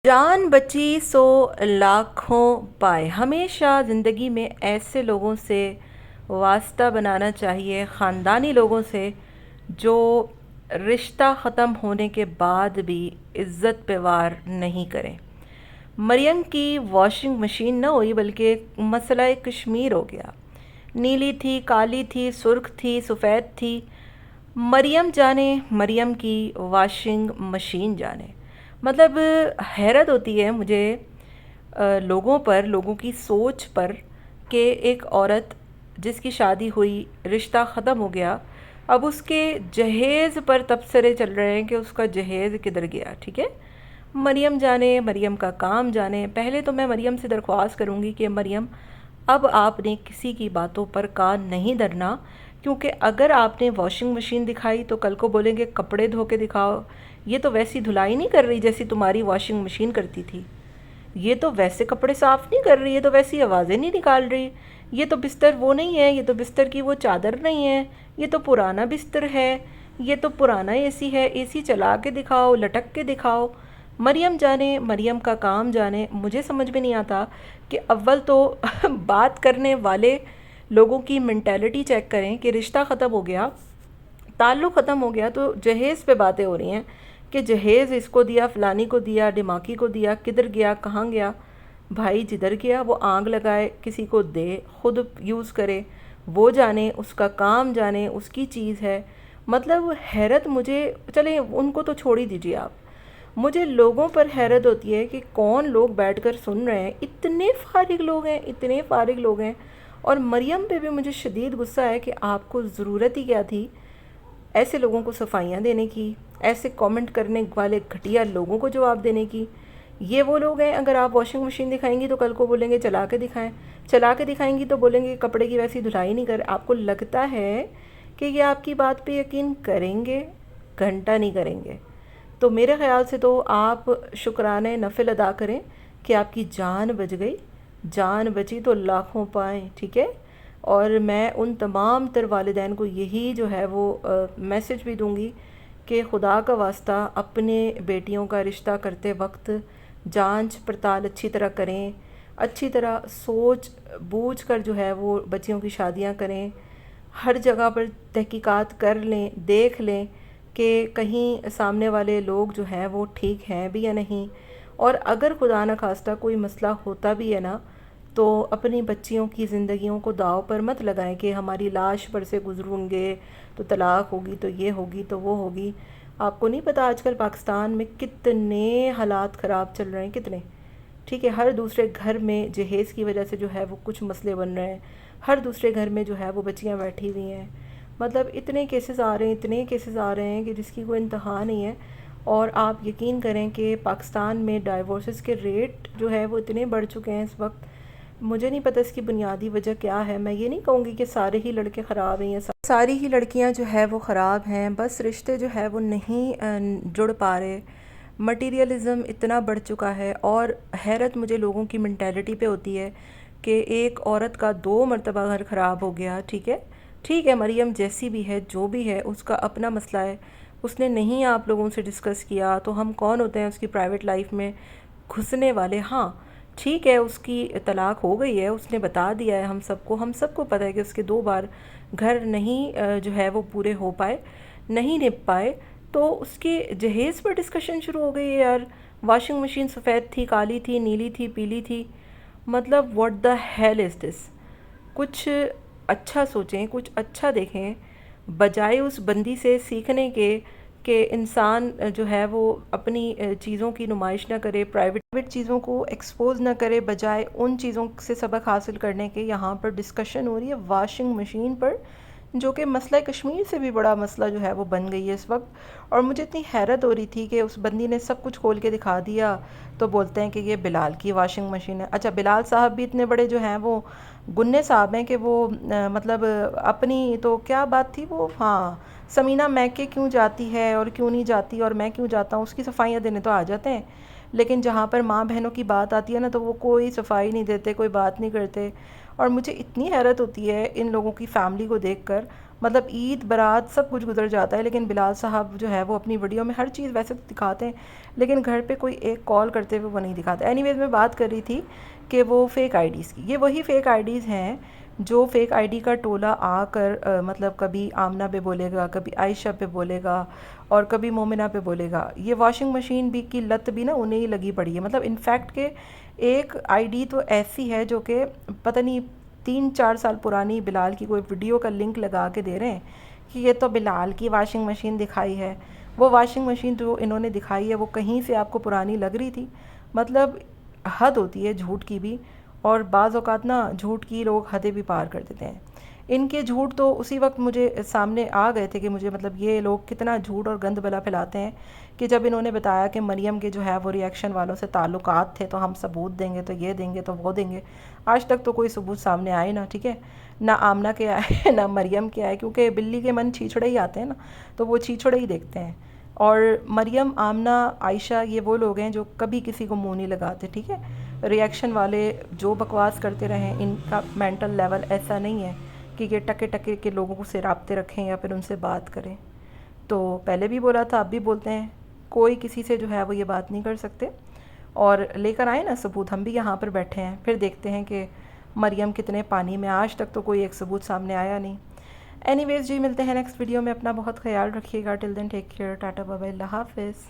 جان بچی سو لاکھوں پائے. ہمیشہ زندگی میں ایسے لوگوں سے واسطہ بنانا چاہیے، خاندانی لوگوں سے، جو رشتہ ختم ہونے کے بعد بھی عزت پہ وار نہیں کریں. مریم کی واشنگ مشین نہ ہوئی بلکہ مسئلہ کشمیر ہو گیا. نیلی تھی، کالی تھی، سرخ تھی، سفید تھی. مریم جانے مریم کی واشنگ مشین جانے. مطلب حیرت ہوتی ہے مجھے لوگوں پر، لوگوں کی سوچ پر، کہ ایک عورت جس کی شادی ہوئی، رشتہ ختم ہو گیا، اب اس کے جہیز پر تبصرے چل رہے ہیں کہ اس کا جہیز کدھر گیا. ٹھیک ہے، مریم جانے، مریم کا کام جانے. پہلے تو میں مریم سے درخواست کروں گی کہ مریم، اب آپ نے کسی کی باتوں پر کان نہیں دھرنا، کیونکہ اگر آپ نے واشنگ مشین دکھائی تو کل کو بولیں گے کپڑے دھو کے دکھاؤ. یہ تو ویسی دھلائی نہیں کر رہی جیسی تمہاری واشنگ مشین کرتی تھی. یہ تو ویسے کپڑے صاف نہیں کر رہی، یہ تو ویسی آوازیں نہیں نکال رہی. یہ تو بستر وہ نہیں ہے، یہ تو بستر کی وہ چادر نہیں ہے، یہ تو پرانا بستر ہے، یہ تو پرانا اے سی ہے. اے سی چلا کے دکھاؤ، لٹک کے دکھاؤ. مریم جانے، مریم کا کام جانے. مجھے سمجھ میں نہیں آتا کہ اول تو بات کرنے والے لوگوں کی منٹیلٹی چیک کریں کہ رشتہ ختم ہو گیا، تعلق ختم ہو گیا، تو جہیز پہ باتیں ہو رہی ہیں کہ جہیز اس کو دیا، فلانی کو دیا، ڈماکی کو دیا، کدھر گیا، کہاں گیا. بھائی جدھر گیا وہ آگ لگائے، کسی کو دے، خود یوز کرے، وہ جانے، اس کا کام جانے، اس کی چیز ہے. مطلب حیرت مجھے، چلیں ان کو تو چھوڑ ہی دیجیے آپ، مجھے لوگوں پر حیرت ہوتی ہے کہ کون لوگ بیٹھ کر سن رہے ہیں. اتنے فارغ لوگ ہیں، اتنے فارغ لوگ ہیں. اور مریم پہ بھی مجھے شدید غصہ ہے کہ آپ کو ضرورت ہی کیا تھی ایسے لوگوں کو صفائیاں دینے کی، ایسے کامنٹ کرنے والے گھٹیا لوگوں کو جواب دینے کی. یہ وہ لوگ ہیں، اگر آپ واشنگ مشین دکھائیں گی تو کل کو بولیں گے چلا کے دکھائیں، چلا کے دکھائیں گی تو بولیں گے کپڑے کی ویسی دھلائی نہیں کر. آپ کو لگتا ہے کہ یہ آپ کی بات پہ یقین کریں گے؟ گھنٹہ نہیں کریں گے. تو میرے خیال سے تو آپ شکرانے نفل ادا کریں کہ آپ کی جان بچ گئی. جان بچی تو لاکھوں پائیں. ٹھیک ہے، اور میں ان تمام تر والدین کو یہی جو ہے وہ میسج بھی دوں گی کہ خدا کا واسطہ اپنے بیٹیوں کا رشتہ کرتے وقت جانچ پڑتال اچھی طرح کریں، اچھی طرح سوچ بوجھ کر جو ہے وہ بچیوں کی شادیاں کریں. ہر جگہ پر تحقیقات کر لیں، دیکھ لیں کہ کہیں سامنے والے لوگ جو ہیں وہ ٹھیک ہیں بھی یا نہیں. اور اگر خدا نخواستہ کوئی مسئلہ ہوتا بھی ہے نا، تو اپنی بچیوں کی زندگیوں کو داؤ پر مت لگائیں کہ ہماری لاش پر سے گزروں گے تو طلاق ہوگی، تو یہ ہوگی، تو وہ ہوگی. آپ کو نہیں پتہ آج کل پاکستان میں کتنے حالات خراب چل رہے ہیں، کتنے. ٹھیک ہے، ہر دوسرے گھر میں جہیز کی وجہ سے جو ہے وہ کچھ مسئلے بن رہے ہیں، ہر دوسرے گھر میں جو ہے وہ بچیاں بیٹھی ہوئی ہیں. مطلب اتنے کیسز آ رہے ہیں، اتنے کیسز آ رہے ہیں کہ جس کی کوئی انتہا نہیں ہے. اور آپ یقین کریں کہ پاکستان میں ڈائیورسز کے ریٹ جو ہے وہ اتنے بڑھ چکے ہیں اس وقت. مجھے نہیں پتہ اس کی بنیادی وجہ کیا ہے. میں یہ نہیں کہوں گی کہ سارے ہی لڑکے خراب ہیں یا ساری ہی لڑکیاں جو ہے وہ خراب ہیں، بس رشتے جو ہے وہ نہیں جڑ پا رہے. مٹیریلزم اتنا بڑھ چکا ہے. اور حیرت مجھے لوگوں کی منٹیلٹی پہ ہوتی ہے کہ ایک عورت کا 2 مرتبہ گھر خراب ہو گیا. ٹھیک ہے، ٹھیک ہے، مریم جیسی بھی ہے، جو بھی ہے، اس کا اپنا مسئلہ ہے. اس نے نہیں آپ لوگوں سے ڈسکس کیا تو ہم کون ہوتے ہیں اس کی پرائیویٹ لائف میں گھسنے والے. ہاں ٹھیک ہے، اس کی طلاق ہو گئی ہے، اس نے بتا دیا ہے ہم سب کو پتہ ہے کہ اس کے 2 بار گھر نہیں جو ہے وہ پورے ہو پائے، نہیں نپ پائے. تو اس کے جہیز پر ڈسکشن شروع ہو گئی ہے. یار واشنگ مشین سفید تھی، کالی تھی، نیلی تھی، پیلی تھی. مطلب واٹ دا ہیل از دس. کچھ اچھا سوچیں، کچھ اچھا دیکھیں، بجائے اس بندی سے سیکھنے کے کہ انسان جو ہے وہ اپنی چیزوں کی نمائش نہ کرے، پرائیویٹ چیزوں کو ایکسپوز نہ کرے، بجائے ان چیزوں سے سبق حاصل کرنے کے یہاں پر ڈسکشن ہو رہی ہے واشنگ مشین پر، جو کہ مسئلہ کشمیر سے بھی بڑا مسئلہ جو ہے وہ بن گئی ہے اس وقت. اور مجھے اتنی حیرت ہو رہی تھی کہ اس بندی نے سب کچھ کھول کے دکھا دیا تو بولتے ہیں کہ یہ بلال کی واشنگ مشین ہے. اچھا، بلال صاحب بھی اتنے بڑے جو ہیں وہ گنے صاحب ہیں کہ وہ مطلب اپنی تو کیا بات تھی وہ، ہاں، سمینہ میکے کیوں جاتی ہے اور کیوں نہیں جاتی اور میں کیوں جاتا ہوں، اس کی صفائیاں دینے تو آ جاتے ہیں. لیکن جہاں پر ماں بہنوں کی بات آتی ہے نا تو وہ کوئی صفائی نہیں دیتے، کوئی بات نہیں کرتے. اور مجھے اتنی حیرت ہوتی ہے ان لوگوں کی فیملی کو دیکھ کر، مطلب عید برات سب کچھ گزر جاتا ہے، لیکن بلال صاحب جو ہے وہ اپنی ویڈیو میں ہر چیز ویسے تو دکھاتے ہیں، لیکن گھر پہ کوئی ایک کال کرتے ہوئے وہ نہیں دکھاتے۔ اینی ویز میں بات کر رہی تھی کہ وہ فیک آئی ڈیز کی، یہ وہی فیک آئی ڈیز ہیں جو فیک آئی ڈی کا ٹولہ آ کر مطلب کبھی آمنہ پہ بولے گا، کبھی عائشہ پہ بولے گا، اور کبھی مومنہ پہ بولے گا۔ یہ واشنگ مشین بھی کی لت بھی نا انہیں ہی لگی پڑی ہے، مطلب انفیکٹ کہ ایک آئی ڈی تو ایسی ہے جو کہ پتہ نہیں 3-4 سال پرانی بلال کی کوئی ویڈیو کا لنک لگا کے دے رہے ہیں کہ یہ تو بلال کی واشنگ مشین دکھائی ہے۔ وہ واشنگ مشین جو انہوں نے دکھائی ہے وہ کہیں سے آپ کو پرانی لگ رہی تھی، مطلب حد ہوتی ہے جھوٹ کی بھی، اور بعض اوقات نا جھوٹ کی لوگ حدیں بھی پار کر دیتے ہیں۔ ان کے جھوٹ تو اسی وقت مجھے سامنے آ گئے تھے کہ مجھے مطلب یہ لوگ کتنا جھوٹ اور گند بلا پھیلاتے ہیں، کہ جب انہوں نے بتایا کہ مریم کے جو ہے وہ ریئیکشن والوں سے تعلقات تھے تو ہم ثبوت دیں گے، تو یہ دیں گے تو وہ دیں گے، آج تک تو کوئی ثبوت سامنے آئے نا، ٹھیک ہے، نہ آمنہ کے آئے نہ مریم کے آئے، کیونکہ بلی کے من چھیچھڑے ہی آتے ہیں نا، تو وہ چھیچھڑے ہی دیکھتے ہیں۔ اور مریم، آمنہ، عائشہ یہ وہ لوگ ہیں جو کبھی کسی کو منہ نہیں لگاتے، ٹھیک ہے، ریئیکشن والے جو بکواس کرتے رہیں، ان کا مینٹل لیول ایسا نہیں ہے کہ یہ ٹکے ٹکے کے لوگوں سے رابطے رکھیں یا پھر ان سے بات کریں۔ تو پہلے بھی بولا تھا، اب بھی بولتے ہیں، کوئی کسی سے جو ہے وہ یہ بات نہیں کر سکتے، اور لے کر آئیں نا ثبوت، ہم بھی یہاں پر بیٹھے ہیں، پھر دیکھتے ہیں کہ مریم کتنے پانی میں، آج تک تو کوئی ایک ثبوت سامنے آیا نہیں۔ اینی ویز جی، ملتے ہیں نیکسٹ ویڈیو میں، اپنا بہت خیال رکھیے گا، till then take care, tata bye bye, اللہ حافظ۔